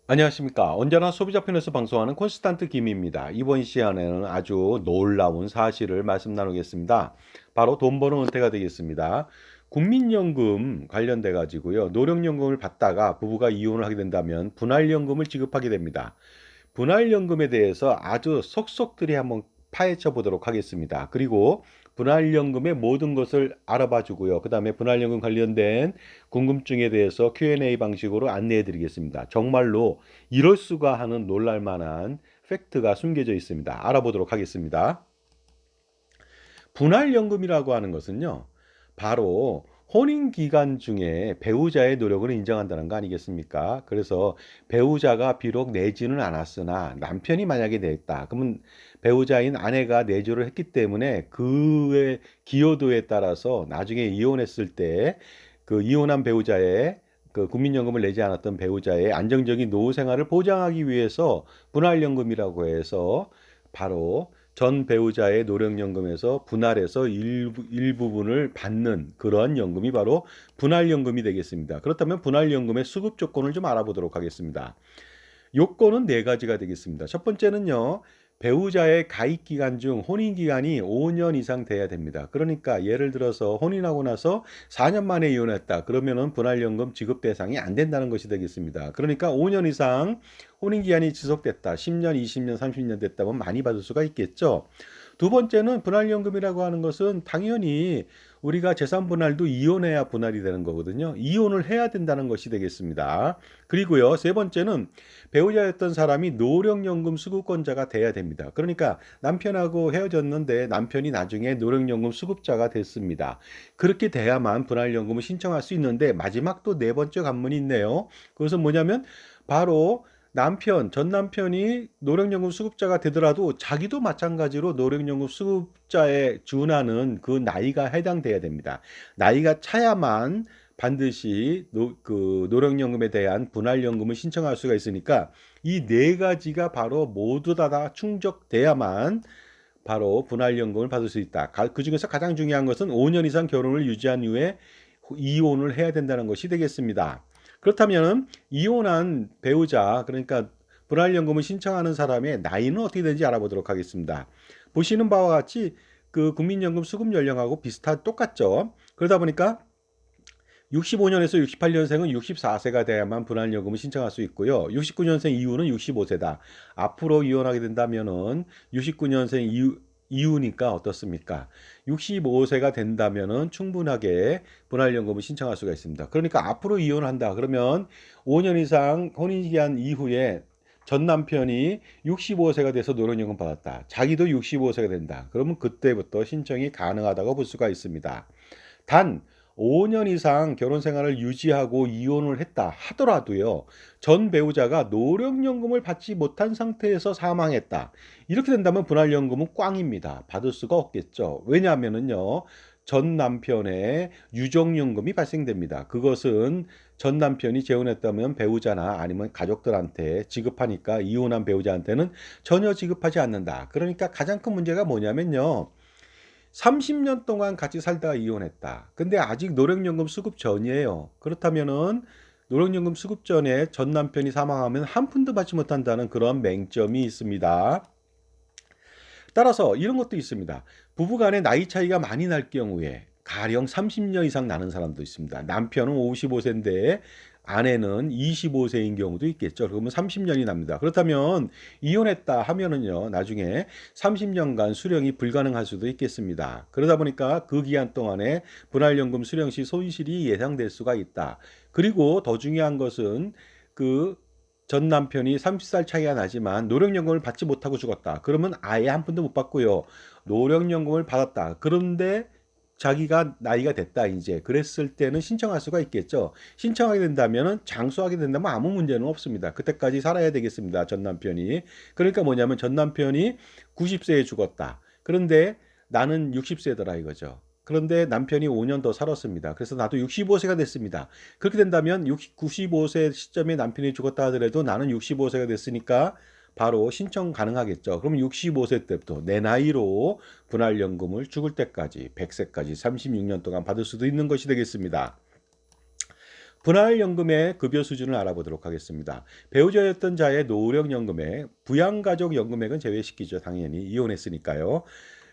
안녕하십니까. 언제나 소비자 편에서 방송하는 콘스탄트 김입니다. 이번 시간에는 아주 놀라운 사실을 말씀 나누겠습니다. 바로 돈 버는 은퇴가 되겠습니다. 국민연금 관련돼 가지고요. 노령연금을 받다가 부부가 이혼을 하게 된다면 분할연금을 지급하게 됩니다. 분할연금에 대해서 아주 속속들이 한번 파헤쳐 보도록 하겠습니다. 그리고 분할연금의 모든 것을 알아봐 주고요. 그 다음에 분할연금 관련된 궁금증에 대해서 Q&A 방식으로 안내해 드리겠습니다. 정말로 이럴 수가 하는 놀랄만한 팩트가 숨겨져 있습니다. 알아보도록 하겠습니다. 분할연금이라고 하는 것은요, 바로 혼인 기간 중에 배우자의 노력을 인정한다는 거 아니겠습니까? 그래서 배우자가 비록 내지는 않았으나 남편이 만약에 냈다. 그러면 배우자인 아내가 내조를 했기 때문에 그의 기여도에 따라서 나중에 이혼했을 때 그 이혼한 배우자의 그 국민연금을 내지 않았던 배우자의 안정적인 노후 생활을 보장하기 위해서 분할연금이라고 해서 바로 전 배우자의 노령연금에서 분할해서 일부분을 받는 그러한 연금이 바로 분할연금이 되겠습니다. 그렇다면 분할연금의 수급 조건을 좀 알아보도록 하겠습니다. 요건은 네 가지가 되겠습니다. 첫 번째는요, 배우자의 가입 기간 중 혼인 기간이 5년 이상 돼야 됩니다. 그러니까 예를 들어서 혼인하고 나서 4년 만에 이혼했다. 그러면은 분할연금 지급 대상이 안 된다는 것이 되겠습니다. 그러니까 5년 이상 혼인 기간이 지속됐다. 10년, 20년, 30년 됐다면 많이 받을 수가 있겠죠. 두 번째는 분할연금이라고 하는 것은 당연히 우리가 재산 분할도 이혼해야 분할이 되는 거거든요. 이혼을 해야 된다는 것이 되겠습니다. 그리고요, 세 번째는 배우자였던 사람이 노령연금 수급권자가 돼야 됩니다. 그러니까 남편하고 헤어졌는데 남편이 나중에 노령연금 수급자가 됐습니다. 그렇게 돼야만 분할연금을 신청할 수 있는데 마지막 또 네 번째 관문이 있네요. 그것은 뭐냐면 바로 전 남편이 노령연금 수급자가 되더라도 자기도 마찬가지로 노령연금 수급자에 준하는 그 나이가 해당돼야 됩니다. 나이가 차야만 반드시 그 노령연금에 대한 분할연금을 신청할 수가 있으니까 이 네 가지가 바로 모두 다 충족돼야만 바로 분할연금을 받을 수 있다. 그 중에서 가장 중요한 것은 5년 이상 결혼을 유지한 이후에 이혼을 해야 된다는 것이 되겠습니다. 그렇다면 이혼한 배우자, 그러니까 분할연금을 신청하는 사람의 나이는 어떻게 되는지 알아보도록 하겠습니다. 보시는 바와 같이 그 국민연금 수급 연령하고 똑같죠. 그러다 보니까 65년에서 68년생은 64세가 돼야만 분할연금을 신청할 수 있고요. 69년생 이후는 65세다. 앞으로 이혼하게 된다면은 69년생 이후니까 어떻습니까? 65세가 된다면은 충분하게 분할연금을 신청할 수가 있습니다. 그러니까 앞으로 이혼을 한다. 그러면 5년 이상 혼인기한 이후에 전 남편이 65세가 돼서 노령연금 받았다. 자기도 65세가 된다. 그러면 그때부터 신청이 가능하다고 볼 수가 있습니다. 단 5년 이상 결혼 생활을 유지하고 이혼을 했다 하더라도요, 전 배우자가 노령연금을 받지 못한 상태에서 사망했다. 이렇게 된다면 분할연금은 꽝입니다. 받을 수가 없겠죠. 왜냐하면은요, 전 남편의 유족연금이 발생됩니다. 그것은 전 남편이 재혼했다면 배우자나 아니면 가족들한테 지급하니까 이혼한 배우자한테는 전혀 지급하지 않는다. 그러니까 가장 큰 문제가 뭐냐면요, 30년 동안 같이 살다가 이혼했다. 근데 아직 노령연금 수급 전이에요. 그렇다면은 노령연금 수급 전에 전 남편이 사망하면 한 푼도 받지 못한다는 그런 맹점이 있습니다. 따라서 이런 것도 있습니다. 부부 간의 나이 차이가 많이 날 경우에 가령 30년 이상 나는 사람도 있습니다. 남편은 55세인데 아내는 25세인 경우도 있겠죠. 그러면 30년이 납니다. 그렇다면 이혼했다 하면은요, 나중에 30년간 수령이 불가능할 수도 있겠습니다. 그러다 보니까 그 기간 동안에 분할연금 수령 시 손실이 예상될 수가 있다. 그리고 더 중요한 것은 그 전 남편이 30살 차이가 나지만 노령연금을 받지 못하고 죽었다. 그러면 아예 한 푼도 못 받고요. 노령연금을 받았다. 그런데 자기가 나이가 됐다 이제 그랬을 때는 신청할 수가 있겠죠. 신청하게 된다면은 장수하게 된다면 아무 문제는 없습니다. 그때까지 살아야 되겠습니다. 전 남편이. 그러니까 뭐냐면 전 남편이 90세에 죽었다. 그런데 나는 60세더라 이거죠. 그런데 남편이 5년 더 살았습니다. 그래서 나도 65세가 됐습니다. 그렇게 된다면 95세 시점에 남편이 죽었다 하더라도 나는 65세가 됐으니까 바로 신청 가능하겠죠. 그럼 65세 때부터 내 나이로 분할연금을 죽을 때까지 100세까지 36년 동안 받을 수도 있는 것이 되겠습니다. 분할연금의 급여 수준을 알아보도록 하겠습니다. 배우자였던 자의 노령연금액, 부양가족연금액은 제외시키죠. 당연히 이혼했으니까요.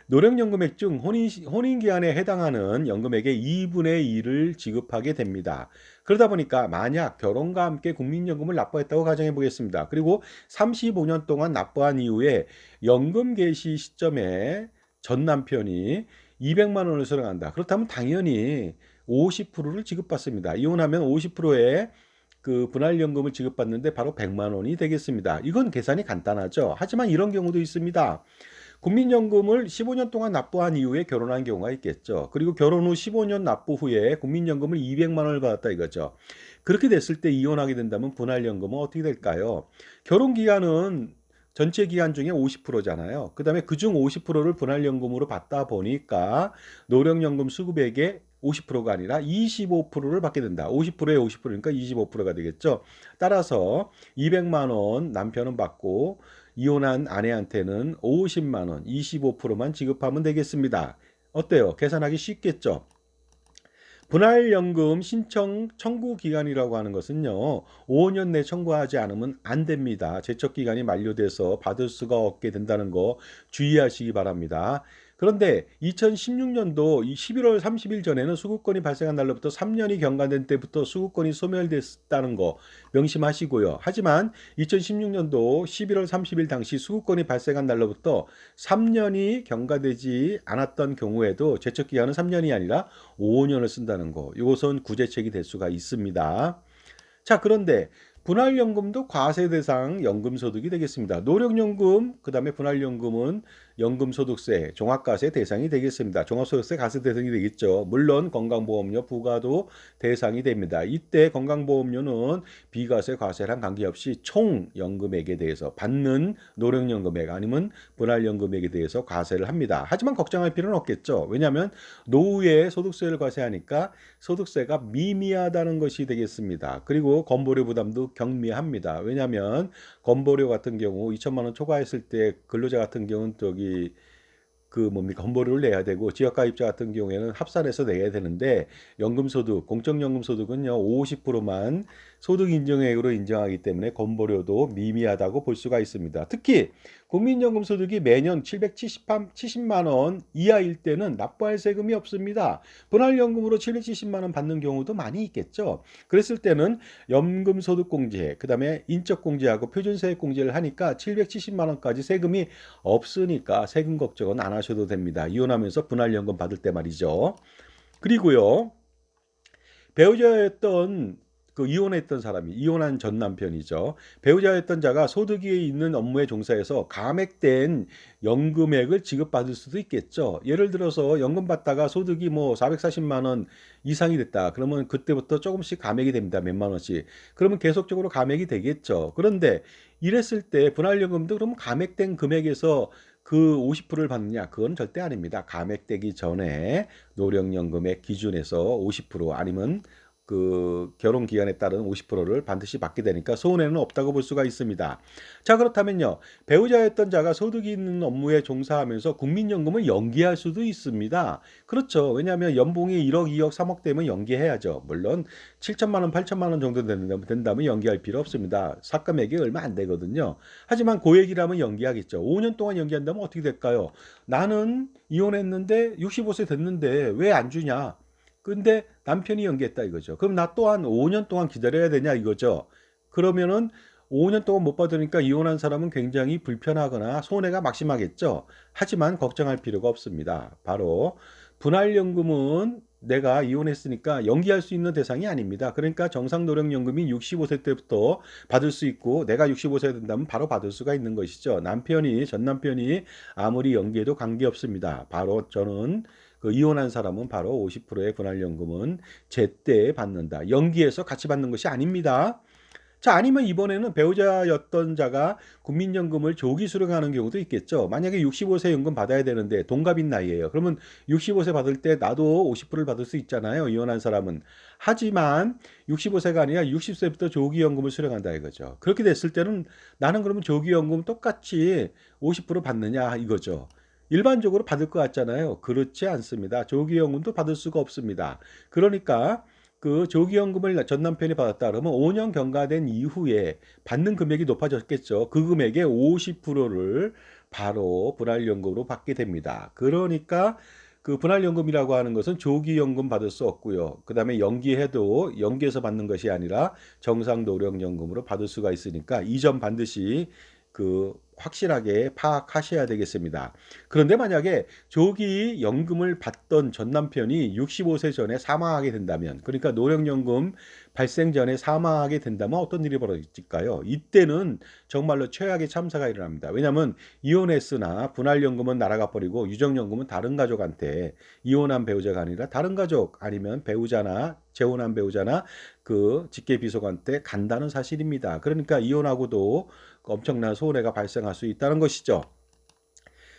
노령연금액 중 혼인기한에 해당하는 연금액의 2분의 1을 지급하게 됩니다. 그러다 보니까 만약 결혼과 함께 국민연금을 납부했다고 가정해 보겠습니다. 그리고 35년 동안 납부한 이후에 연금 개시 시점에 전 남편이 200만 원을 수령한다. 그렇다면 당연히 50%를 지급받습니다. 이혼하면 50%의 그 분할연금을 지급받는데 바로 100만 원이 되겠습니다. 이건 계산이 간단하죠. 하지만 이런 경우도 있습니다. 국민연금을 15년 동안 납부한 이후에 결혼한 경우가 있겠죠. 그리고 결혼 후 15년 납부 후에 국민연금을 200만 원을 받았다 이거죠. 그렇게 됐을 때 이혼하게 된다면 분할연금은 어떻게 될까요? 결혼 기간은 전체 기간 중에 50%잖아요. 그 다음에 그중 50%를 분할연금으로 받다 보니까 노령연금 수급액의 50%가 아니라 25%를 받게 된다. 50%에 50%니까 25%가 되겠죠. 따라서 200만 원 남편은 받고 이혼한 아내한테는 50만 원, 25%만 지급하면 되겠습니다. 어때요? 계산하기 쉽겠죠? 분할연금 신청 청구 기간이라고 하는 것은요, 5년 내 청구하지 않으면 안 됩니다. 제척 기간이 만료돼서 받을 수가 없게 된다는 거 주의하시기 바랍니다. 그런데 2016년도 11월 30일 전에는 수급권이 발생한 날로부터 3년이 경과된 때부터 수급권이 소멸됐다는 거 명심하시고요. 하지만 2016년도 11월 30일 당시 수급권이 발생한 날로부터 3년이 경과되지 않았던 경우에도 제척 기간은 3년이 아니라 5년을 쓴다는 거. 이것은 구제책이 될 수가 있습니다. 자, 그런데 분할연금도 과세 대상 연금소득이 되겠습니다. 노령연금, 그 다음에 분할연금은 연금소득세, 종합과세 대상이 되겠습니다. 종합소득세 과세 대상이 되겠죠. 물론 건강보험료 부과도 대상이 됩니다. 이때 건강보험료는 비과세, 과세랑 관계없이 총 연금액에 대해서 받는 노령연금액 아니면 분할연금액에 대해서 과세를 합니다. 하지만 걱정할 필요는 없겠죠. 왜냐하면 노후에 소득세를 과세하니까 소득세가 미미하다는 것이 되겠습니다. 그리고 건보료 부담도 경미합니다. 왜냐하면 건보료 같은 경우 2천만 원 초과했을 때 근로자 같은 경우는 건보료를 내야 되고 지역가입자 같은 경우에는 합산해서 내야 되는데 연금소득, 공적연금소득은요 50%만 소득인정액으로 인정하기 때문에 건보료도 미미하다고 볼 수가 있습니다. 특히 국민연금소득이 매년 770만 원 이하일 때는 납부할 세금이 없습니다. 분할연금으로 770만 원 받는 경우도 많이 있겠죠. 그랬을 때는 연금소득공제, 그 다음에 인적공제하고 표준세액공제를 하니까 770만 원까지 세금이 없으니까 세금 걱정은 안 하셔도 됩니다. 이혼하면서 분할연금 받을 때 말이죠. 그리고요, 배우자였던 이혼했던 사람이 이혼한 전 남편이죠. 배우자였던 자가 소득이 있는 업무에 종사해서 감액된 연금액을 지급받을 수도 있겠죠. 예를 들어서 연금 받다가 소득이 뭐 440만 원 이상이 됐다. 그러면 그때부터 조금씩 감액이 됩니다. 몇만 원씩. 그러면 계속적으로 감액이 되겠죠. 그런데 이랬을 때 분할연금도 그러면 감액된 금액에서 그 50%를 받느냐? 그건 절대 아닙니다. 감액되기 전에 노령연금의 기준에서 50% 아니면 결혼 기간에 따른 50%를 반드시 받게 되니까 손해는 없다고 볼 수가 있습니다. 자, 그렇다면요. 배우자였던 자가 소득이 있는 업무에 종사하면서 국민연금을 연기할 수도 있습니다. 그렇죠. 왜냐하면 연봉이 1억, 2억, 3억 되면 연기해야죠. 물론 7천만 원, 8천만 원 정도 된다면 연기할 필요 없습니다. 삭감액이 얼마 안 되거든요. 하지만 고액이라면 연기하겠죠. 5년 동안 연기한다면 어떻게 될까요? 나는 이혼했는데 65세 됐는데 왜 안 주냐? 근데 남편이 연기했다 이거죠. 그럼 나 또한 5년 동안 기다려야 되냐 이거죠. 그러면은 5년 동안 못 받으니까 이혼한 사람은 굉장히 불편하거나 손해가 막심하겠죠. 하지만 걱정할 필요가 없습니다. 바로 분할연금은 내가 이혼했으니까 연기할 수 있는 대상이 아닙니다. 그러니까 정상노령연금이 65세 때부터 받을 수 있고 내가 65세가 된다면 바로 받을 수가 있는 것이죠. 전 남편이 아무리 연기해도 관계없습니다. 바로 저는 이혼한 사람은 바로 50%의 분할연금은 제때 받는다. 연기해서 같이 받는 것이 아닙니다. 자, 아니면 이번에는 배우자였던 자가 국민연금을 조기 수령하는 경우도 있겠죠. 만약에 65세 연금 받아야 되는데 동갑인 나이예요. 그러면 65세 받을 때 나도 50%를 받을 수 있잖아요. 이혼한 사람은. 하지만 65세가 아니라 60세부터 조기연금을 수령한다 이거죠. 그렇게 됐을 때는 나는 그러면 조기연금 똑같이 50% 받느냐 이거죠. 일반적으로 받을 것 같잖아요. 그렇지 않습니다. 조기연금도 받을 수가 없습니다. 그러니까 그 조기연금을 전 남편이 받았다 그러면 5년 경과된 이후에 받는 금액이 높아졌겠죠. 그 금액의 50%를 바로 분할연금으로 받게 됩니다. 그러니까 그 분할연금이라고 하는 것은 조기연금 받을 수 없고요. 그 다음에 연기해도 연기해서 받는 것이 아니라 정상노령연금으로 받을 수가 있으니까 이 점 반드시 그 확실하게 파악하셔야 되겠습니다. 그런데 만약에 조기 연금을 받던 전 남편이 65세 전에 사망하게 된다면, 그러니까 노령연금 발생 전에 사망하게 된다면 어떤 일이 벌어질까요? 이때는 정말로 최악의 참사가 일어납니다. 왜냐하면 이혼했으나 분할연금은 날아가 버리고 유정연금은 다른 가족한테, 이혼한 배우자가 아니라 다른 가족 아니면 배우자나 재혼한 배우자나 그 직계비속한테 간다는 사실입니다. 그러니까 이혼하고도 엄청난 손해가 발생할 수 있다는 것이죠.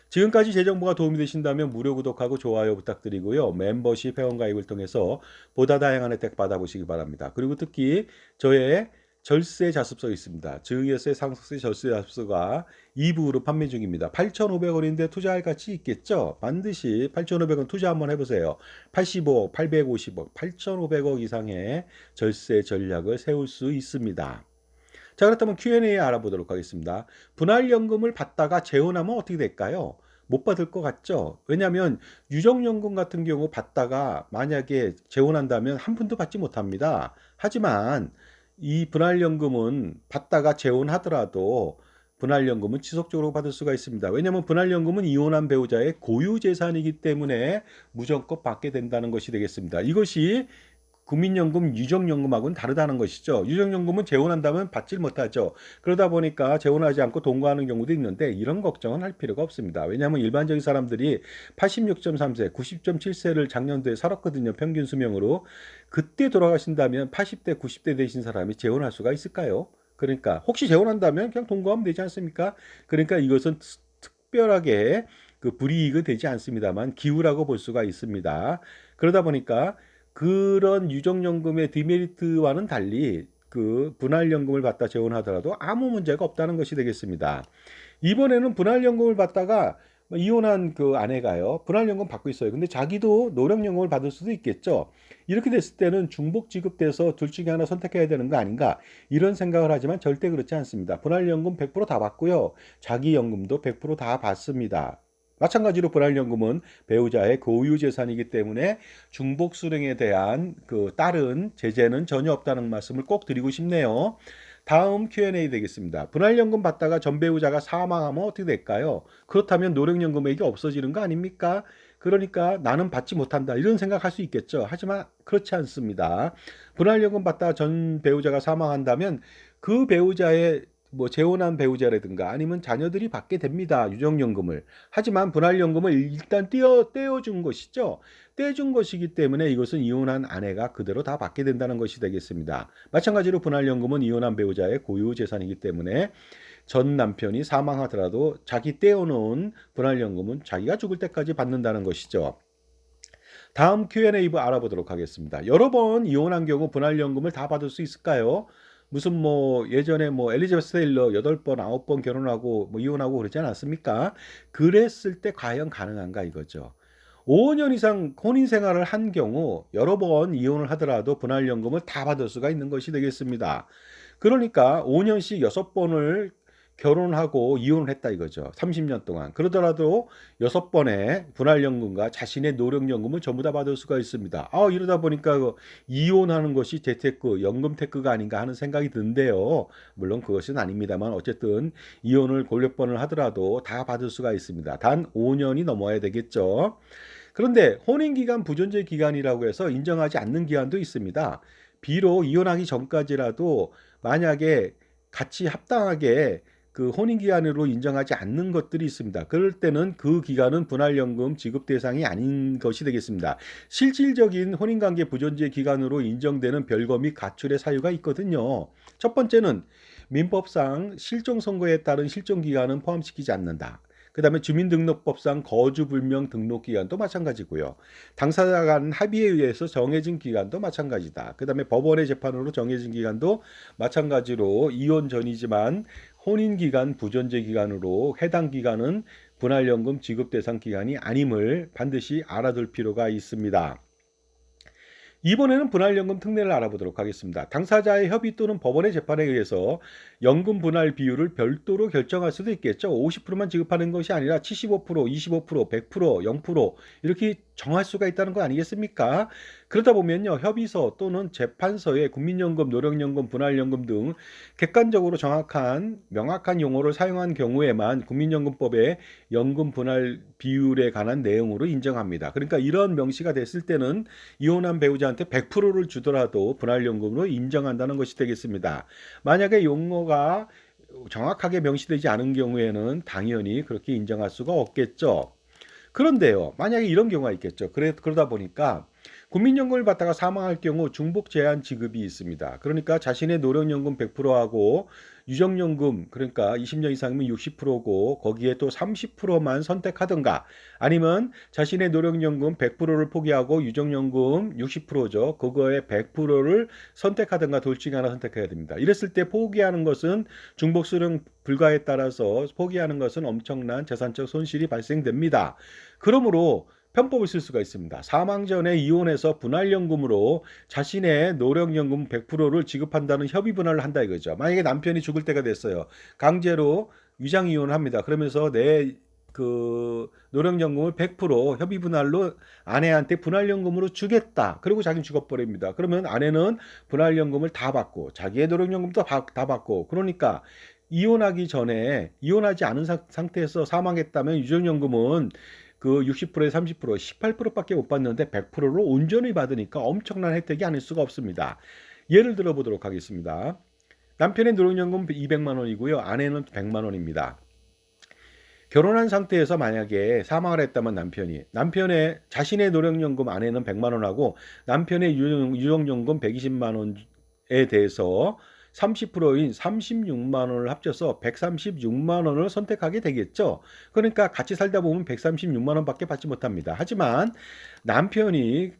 지금까지 제 정보가 도움이 되신다면 무료 구독하고 좋아요 부탁드리고요. 멤버십 회원가입을 통해서 보다 다양한 혜택 받아보시기 바랍니다. 그리고 특히 저의 절세 자습서 있습니다. 증여세, 상속세, 절세 자습서가 2부로 판매 중입니다. 8,500원인데 투자할 가치 있겠죠? 반드시 8,500원 투자 한번 해보세요. 85억, 850억, 8,500억 이상의 절세 전략을 세울 수 있습니다. 자, 그렇다면 Q&A 알아보도록 하겠습니다. 분할연금을 받다가 재혼하면 어떻게 될까요? 못 받을 것 같죠? 왜냐하면 유정연금 같은 경우 받다가 만약에 재혼한다면 한 푼도 받지 못합니다. 하지만 이 분할연금은 받다가 재혼하더라도 분할연금은 지속적으로 받을 수가 있습니다. 왜냐하면 분할연금은 이혼한 배우자의 고유재산이기 때문에 무조건 받게 된다는 것이 되겠습니다. 이것이 국민연금, 유정연금하고는 다르다는 것이죠. 유정연금은 재혼한다면 받질 못하죠. 그러다 보니까 재혼하지 않고 동거하는 경우도 있는데 이런 걱정은 할 필요가 없습니다. 왜냐하면 일반적인 사람들이 86.3세, 90.7세를 작년도에 살았거든요. 평균 수명으로. 그때 돌아가신다면 80대, 90대 되신 사람이 재혼할 수가 있을까요? 그러니까 혹시 재혼한다면 그냥 동거하면 되지 않습니까? 그러니까 이것은 특별하게 그 불이익은 되지 않습니다만 기우라고 볼 수가 있습니다. 그러다 보니까 그런 유정연금의 디메리트와는 달리 그 분할연금을 받다 재혼하더라도 아무 문제가 없다는 것이 되겠습니다. 이번에는 분할연금을 받다가 이혼한 그 아내가요, 분할연금 받고 있어요. 근데 자기도 노령연금을 받을 수도 있겠죠. 이렇게 됐을 때는 중복 지급돼서 둘 중에 하나 선택해야 되는 거 아닌가? 이런 생각을 하지만 절대 그렇지 않습니다. 분할연금 100%다 받고요. 자기 연금도 100%다 받습니다. 마찬가지로 분할연금은 배우자의 고유 재산이기 때문에 중복 수령에 대한 그 다른 제재는 전혀 없다는 말씀을 꼭 드리고 싶네요. 다음 Q&A 되겠습니다. 분할연금 받다가 전 배우자가 사망하면 어떻게 될까요? 그렇다면 노령연금액이 없어지는 거 아닙니까? 그러니까 나는 받지 못한다 이런 생각할 수 있겠죠. 하지만 그렇지 않습니다. 분할연금 받다가 전 배우자가 사망한다면 그 배우자의 뭐 재혼한 배우자라든가 아니면 자녀들이 받게 됩니다. 유정연금을. 하지만 분할연금을 일단 떼어준 것이죠. 떼준 것이기 때문에 이것은 이혼한 아내가 그대로 다 받게 된다는 것이 되겠습니다. 마찬가지로 분할연금은 이혼한 배우자의 고유 재산이기 때문에 전 남편이 사망하더라도 자기 떼어놓은 분할연금은 자기가 죽을 때까지 받는다는 것이죠. 다음 Q&A 알아보도록 하겠습니다. 여러 번 이혼한 경우 분할연금을 다 받을 수 있을까요? 무슨 뭐 예전에 뭐 엘리자베스 테일러 8번, 9번 결혼하고 뭐 이혼하고 그러지 않았습니까? 그랬을 때 과연 가능한가 이거죠. 5년 이상 혼인 생활을 한 경우 여러 번 이혼을 하더라도 분할연금을 다 받을 수가 있는 것이 되겠습니다. 그러니까 5년씩 6번을 결혼하고 이혼을 했다 이거죠. 30년 동안. 그러더라도 6번의 분할연금과 자신의 노령연금을 전부 다 받을 수가 있습니다. 이러다 보니까 그 이혼하는 것이 재테크, 연금테크가 아닌가 하는 생각이 드는데요. 물론 그것은 아닙니다만 어쨌든 이혼을 골몇 번을 하더라도 다 받을 수가 있습니다. 단 5년이 넘어야 되겠죠. 그런데 혼인기간 부존재 기간이라고 해서 인정하지 않는 기간도 있습니다. 비록 이혼하기 전까지라도 만약에 같이 합당하게 그 혼인기간으로 인정하지 않는 것들이 있습니다. 그럴 때는 그 기간은 분할연금 지급 대상이 아닌 것이 되겠습니다. 실질적인 혼인관계 부존재 기간으로 인정되는 별거 및 가출의 사유가 있거든요. 첫 번째는 민법상 실종 선고에 따른 실종 기간은 포함시키지 않는다. 그 다음에 주민등록법상 거주불명 등록기간도 마찬가지고요. 당사자 간 합의에 의해서 정해진 기간도 마찬가지다. 그 다음에 법원의 재판으로 정해진 기간도 마찬가지로 이혼 전이지만 혼인기간 부존재 기간으로 해당 기간은 분할연금 지급 대상 기간이 아님을 반드시 알아둘 필요가 있습니다. 이번에는 분할연금 특례를 알아보도록 하겠습니다. 당사자의 협의 또는 법원의 재판에 의해서 연금 분할 비율을 별도로 결정할 수도 있겠죠. 50%만 지급하는 것이 아니라 75%, 25%, 100%, 0% 이렇게 정할 수가 있다는 거 아니겠습니까? 그러다 보면요, 협의서 또는 재판서에 국민연금, 노령연금, 분할연금 등 객관적으로 정확한 명확한 용어를 사용한 경우에만 국민연금법의 연금 분할 비율에 관한 내용으로 인정합니다. 그러니까 이런 명시가 됐을 때는 이혼한 배우자한테 100%를 주더라도 분할연금으로 인정한다는 것이 되겠습니다. 만약에 용어가 정확하게 명시되지 않은 경우에는 당연히 그렇게 인정할 수가 없겠죠. 그런데요, 만약에 이런 경우가 있겠죠. 그러다 보니까 국민연금을 받다가 사망할 경우 중복 제한 지급이 있습니다. 그러니까 자신의 노령연금 100%하고 유정연금, 그러니까 20년 이상이면 60%고 거기에 또 30%만 선택하든가, 아니면 자신의 노령연금 100%를 포기하고 유정연금 60%죠. 그거에 100%를 선택하든가 둘 중에 하나 선택해야 됩니다. 이랬을 때 포기하는 것은 중복 수령 불가에 따라서 포기하는 것은 엄청난 재산적 손실이 발생됩니다. 그러므로 편법을 쓸 수가 있습니다. 사망 전에 이혼해서 분할연금으로 자신의 노령연금 100%를 지급한다는 협의 분할을 한다 이거죠. 만약에 남편이 죽을 때가 됐어요. 강제로 위장 이혼을 합니다. 그러면서 내 노령연금을 100% 협의 분할로 아내한테 분할연금으로 주겠다. 그리고 자기는 죽어버립니다. 그러면 아내는 분할연금을 다 받고 자기의 노령연금도 다 받고, 그러니까 이혼하기 전에 이혼하지 않은 상태에서 사망했다면 유전연금은 그 60%에 30%, 18%밖에 못 받는데 100%를 온전히 받으니까 엄청난 혜택이 아닐 수가 없습니다. 예를 들어 보도록 하겠습니다. 남편의 노령연금 200만 원이고요. 아내는 100만 원입니다. 결혼한 상태에서 만약에 사망을 했다면 남편의 자신의 노령연금 아내는 100만 원하고 남편의 유정연금 120만 원에 대해서 30%인 36만 원을 합쳐서 136만 원을 선택하게 되겠죠. 그러니까 같이 살다 보면 136만 원밖에 받지 못합니다. 하지만 남편이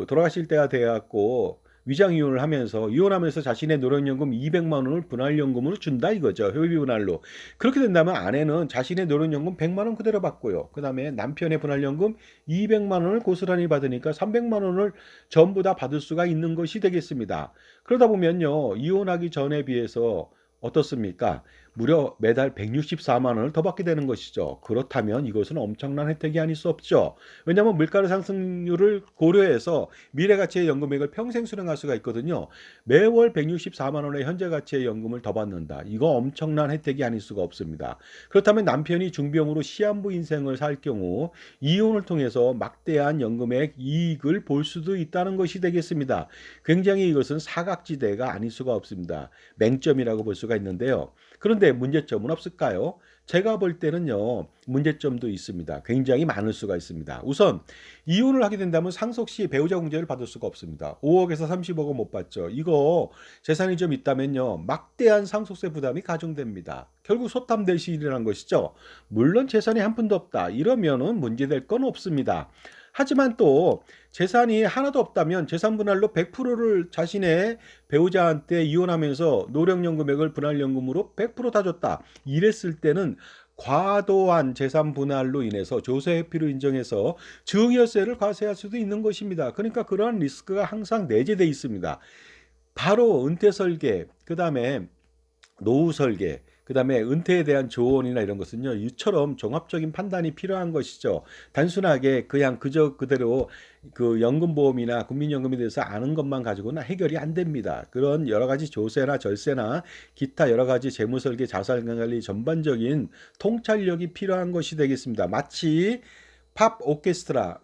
돌아가실 때가 돼갖고 위장 이혼을 하면서 이혼하면서 자신의 노령연금 200만 원을 분할연금으로 준다 이거죠. 협의 분할로. 그렇게 된다면 아내는 자신의 노령연금 100만 원 그대로 받고요. 그 다음에 남편의 분할연금 200만 원을 고스란히 받으니까 300만 원을 전부 다 받을 수가 있는 것이 되겠습니다. 그러다 보면요, 이혼하기 전에 비해서 어떻습니까? 무려 매달 164만 원을 더 받게 되는 것이죠. 그렇다면 이것은 엄청난 혜택이 아닐 수 없죠. 왜냐하면 물가 상승률을 고려해서 미래 가치의 연금액을 평생 수령할 수가 있거든요. 매월 164만 원의 현재 가치의 연금을 더 받는다. 이거 엄청난 혜택이 아닐 수가 없습니다. 그렇다면 남편이 중병으로 시한부 인생을 살 경우 이혼을 통해서 막대한 연금액 이익을 볼 수도 있다는 것이 되겠습니다. 굉장히 이것은 사각지대가 아닐 수가 없습니다. 맹점이라고 볼 수가 있는데요. 그런데 문제점은 없을까요? 제가 볼 때는요, 문제점도 있습니다. 굉장히 많을 수가 있습니다. 우선 이혼을 하게 된다면 상속 시 배우자 공제를 받을 수가 없습니다. 5억에서 30억은 못 받죠. 이거 재산이 좀 있다면요, 막대한 상속세 부담이 가중됩니다. 결국 소탐될 시일이라는 것이죠. 물론 재산이 한 푼도 없다 이러면은 문제될 건 없습니다. 하지만 또 재산이 하나도 없다면 재산 분할로 100%를 자신의 배우자한테 이혼하면서 노령연금액을 분할연금으로 100%다 줬다. 이랬을 때는 과도한 재산 분할로 인해서 조세 회피로 인정해서 증여세를 과세할 수도 있는 것입니다. 그러니까 그러한 리스크가 항상 내재되어 있습니다. 바로 은퇴 설계, 그다음에 노후 설계, 그다음에 은퇴에 대한 조언이나 이런 것은요, 이처럼 종합적인 판단이 필요한 것이죠. 단순하게 그냥 그대로 연금보험이나 국민연금에 대해서 아는 것만 가지고는 해결이 안 됩니다. 그런 여러 가지 조세나 절세나 기타 여러 가지 재무 설계, 자산 관리 전반적인 통찰력이 필요한 것이 되겠습니다. 마치 팝 오케스트라,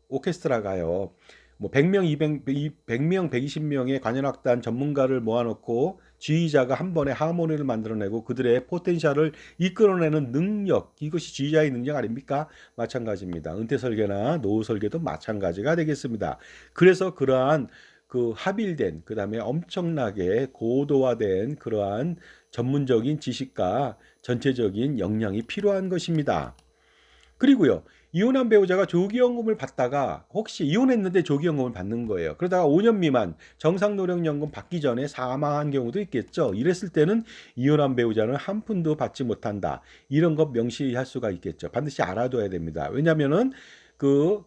오케스트라가요, 100명, 100명, 120명의 관현악단 전문가를 모아놓고 지휘자가 한 번에 하모니를 만들어내고 그들의 포텐셜을 이끌어내는 능력, 이것이 지휘자의 능력 아닙니까? 마찬가지입니다. 은퇴 설계나 노후 설계도 마찬가지가 되겠습니다. 그래서 그러한 합일된, 그 다음에 엄청나게 고도화된 그러한 전문적인 지식과 전체적인 역량이 필요한 것입니다. 그리고요, 이혼한 배우자가 조기연금을 받다가 혹시 이혼했는데 조기연금을 받는 거예요. 그러다가 5년 미만 정상노령연금 받기 전에 사망한 경우도 있겠죠. 이랬을 때는 이혼한 배우자는 한 푼도 받지 못한다. 이런 것 명시할 수가 있겠죠. 반드시 알아둬야 됩니다. 왜냐하면은 그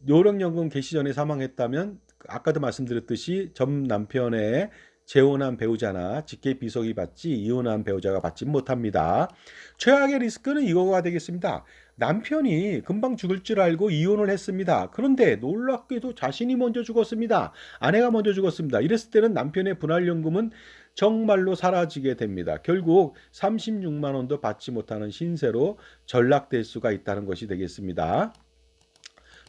노령연금 개시 전에 사망했다면 아까도 말씀드렸듯이 전 남편의 재혼한 배우자나 직계 비속이 받지 이혼한 배우자가 받지 못합니다. 최악의 리스크는 이거가 되겠습니다. 남편이 금방 죽을 줄 알고 이혼을 했습니다. 그런데 놀랍게도 자신이 먼저 죽었습니다. 아내가 먼저 죽었습니다. 이랬을 때는 남편의 분할연금은 정말로 사라지게 됩니다. 결국 36만 원도 받지 못하는 신세로 전락될 수가 있다는 것이 되겠습니다.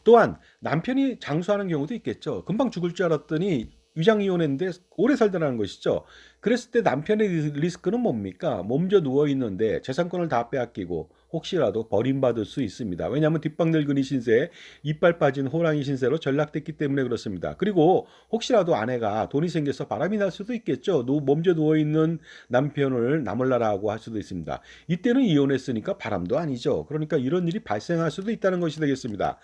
또한 남편이 장수하는 경우도 있겠죠. 금방 죽을 줄 알았더니 위장이혼했는데 오래 살더라는 것이죠. 그랬을 때 남편의 리스크는 뭡니까? 몸져 누워 있는데 재산권을 다 빼앗기고 혹시라도 버림받을 수 있습니다. 왜냐하면 뒷방늙은이 신세, 이빨 빠진 호랑이 신세로 전락됐기 때문에 그렇습니다. 그리고 혹시라도 아내가 돈이 생겨서 바람이 날 수도 있겠죠. 몸져 누워 있는 남편을 남을나라고 할 수도 있습니다. 이때는 이혼했으니까 바람도 아니죠. 그러니까 이런 일이 발생할 수도 있다는 것이 되겠습니다.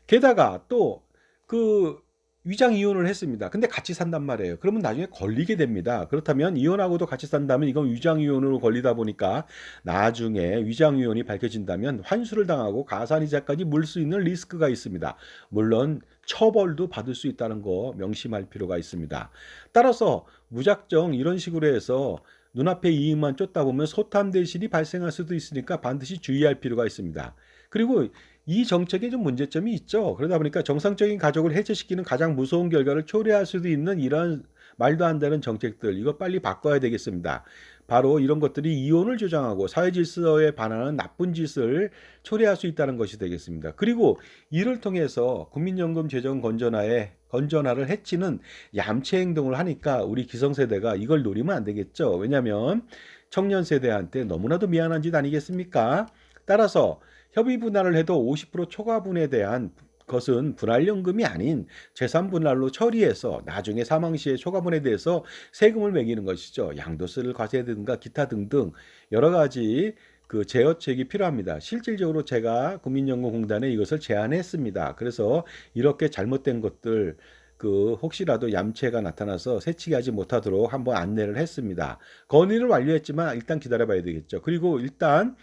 게다가 또 그 위장 이혼을 했습니다. 근데 같이 산단 말이에요. 그러면 나중에 걸리게 됩니다. 그렇다면 이혼하고도 같이 산다면 이건 위장 이혼으로 걸리다 보니까 나중에 위장 이혼이 밝혀진다면 환수를 당하고 가산이자까지 물 수 있는 리스크가 있습니다. 물론 처벌도 받을 수 있다는 거 명심할 필요가 있습니다. 따라서 무작정 이런 식으로 해서 눈앞에 이익만 쫓다 보면 소탐대실이 발생할 수도 있으니까 반드시 주의할 필요가 있습니다. 그리고 이 정책에 좀 문제점이 있죠. 그러다 보니까 정상적인 가족을 해체시키는 가장 무서운 결과를 초래할 수도 있는 이런 말도 안 되는 정책들, 이거 빨리 바꿔야 되겠습니다. 바로 이런 것들이 이혼을 조장하고 사회 질서에 반하는 나쁜 짓을 초래할 수 있다는 것이 되겠습니다. 그리고 이를 통해서 국민연금 재정 건전화를 해치는 얌체 행동을 하니까 우리 기성세대가 이걸 노리면 안 되겠죠. 왜냐하면 청년 세대한테 너무나도 미안한 짓 아니겠습니까? 따라서 협의 분할을 해도 50% 초과분에 대한 것은 분할연금이 아닌 재산 분할로 처리해서 나중에 사망 시에 초과분에 대해서 세금을 매기는 것이죠. 양도세를 과세든가 기타 등등 여러 가지 그 제어책이 필요합니다. 실질적으로 제가 국민연금공단에 이것을 제안했습니다. 그래서 이렇게 잘못된 것들 혹시라도 얌체가 나타나서 새치기하지 못하도록 한번 안내를 했습니다. 건의를 완료했지만 일단 기다려봐야 되겠죠. 그리고 일단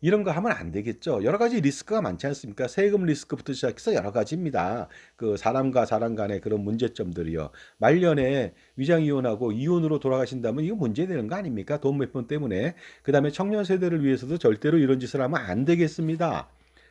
이런 거 하면 안 되겠죠. 여러 가지 리스크가 많지 않습니까? 세금 리스크부터 시작해서 여러 가지입니다. 사람과 사람 간의 그런 문제점들이요. 말년에 위장 이혼하고 이혼으로 돌아가신다면 이거 문제되는 거 아닙니까? 돈 몇 번 때문에. 그다음에 청년 세대를 위해서도 절대로 이런 짓을 하면 안 되겠습니다.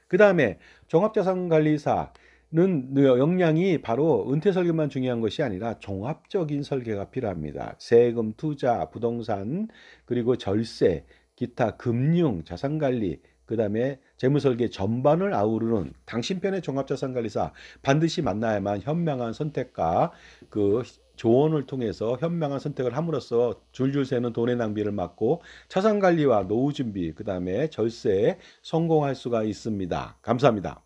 그다음에 종합자산관리사 는 역량이 바로 은퇴 설계만 중요한 것이 아니라 종합적인 설계가 필요합니다. 세금, 투자, 부동산, 그리고 절세, 기타 금융, 자산관리, 그다음에 재무설계 전반을 아우르는 당신 편의 종합자산관리사 반드시 만나야만 현명한 선택과 조언을 통해서 현명한 선택을 함으로써 줄줄 새는 돈의 낭비를 막고 자산관리와 노후 준비, 그다음에 절세에 성공할 수가 있습니다. 감사합니다.